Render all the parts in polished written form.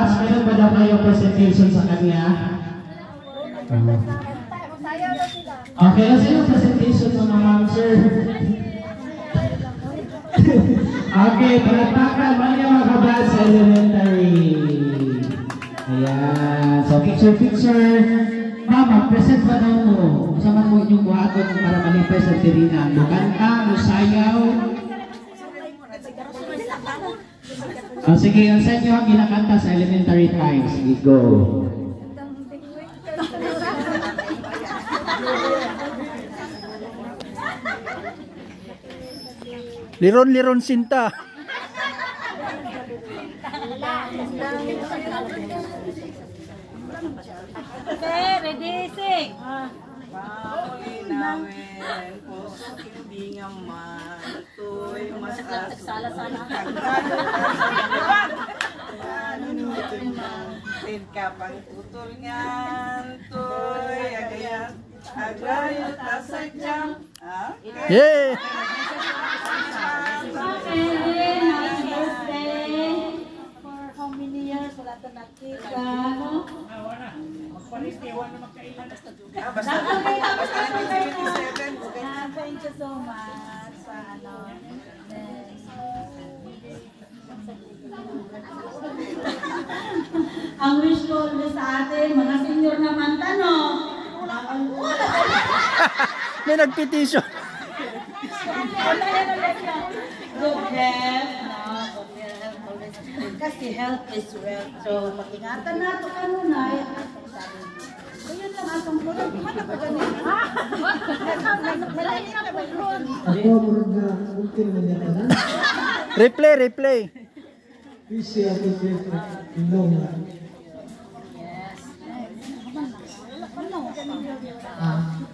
Labas, meron ba daw kayong presentation sa kanya? Okay, kasi yung presentation mga ma'am, sir. Okay, palakpakan, mga kabats sa elementary. Ayan, so picture. Mama, present ba daw mo? Kasama mo inyong buhaton para manifest ang tirina. Magkanta, masayaw. Sige, ang sa inyo ang ginakanta sa elementary times. Sige, go. Liron-liron sinta. Ready, sing. Pauli namin po hindi nga man ito'y mas Sala-sala. Tin ka pang tutol nga to'y agayot tasadyang. Yeah! For how many years? Wala ito nakita. Basta 1977. Thank you so much. Ang wish ko ulit sa atin, mga senior naman tanong. May nagpetisyon. Good health, no? Good health always. Kasi health is wealth. So, mag-ingatan nato kanunay. Ayun lang atong pulon. Mata ko ganun. Malaki na pulon. Ako, murag na ultim na niya na. Replay. Busy ako dito. Ilong.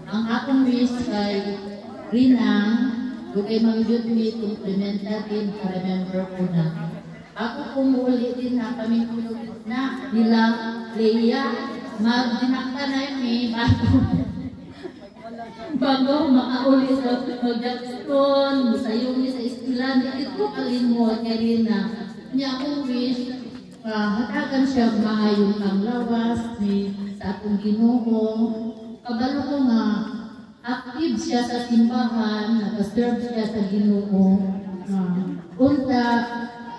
Ang akong wish kay Rinang, kung kay mag-youth meet, implementatin, remember ko na. Ako kumuli din na kami na nila Leia, mag-dinakta na yun bago makauli sa mag-jackson, masayong sa istilan, ito kalimot kay Rina. Niya akong wish, hatagan siya maayong ang lawas ni sa akong Ginoo. Kabalo ko nga, active siya sa simbahan, nag-serve siya sa Ginoo. Unta,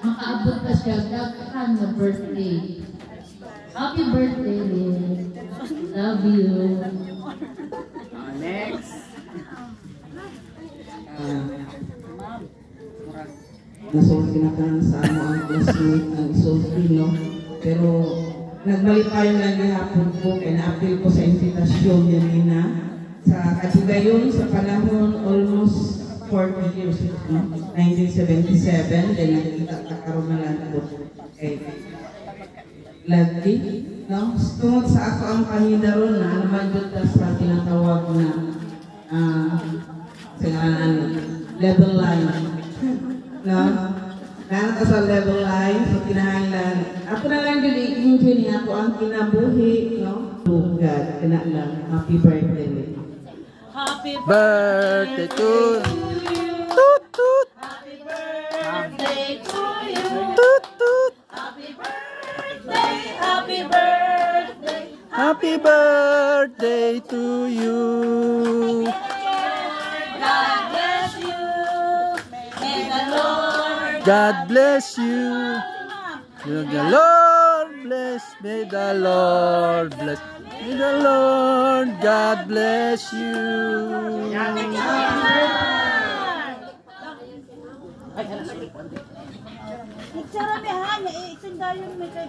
makaabot pa siya daghan na birthday. Happy birthday, Liz. Love you. Next. Nasulti na ka sa ano ang classmate ng isulti, no? Pero nagbalik tayo ng gihapon po kaya na-appeal ko sa invitasyon yan nina sa Katigayon sa panahon almost 40 years, no? 1977, then nakikita ka karumalan po kay Lagi, no? Tungod sa ako ang panidaron na naman doon sa tinatawag na level line. No? Nasa sa level line, so kinahanglan. Ako na lang yun, i-enjoy niya ako ang kinabuhi, no? Oh God, kinalang. Happy birthday. Happy Birthday to Toot toot. Happy birthday to you. Toot toot. Happy birthday. Happy birthday. Happy birthday to you. God bless you. May the Lord God bless you. May the Lord bless. May the Lord bless. May the Lord God bless you. Picture ni ha, isindayon may kay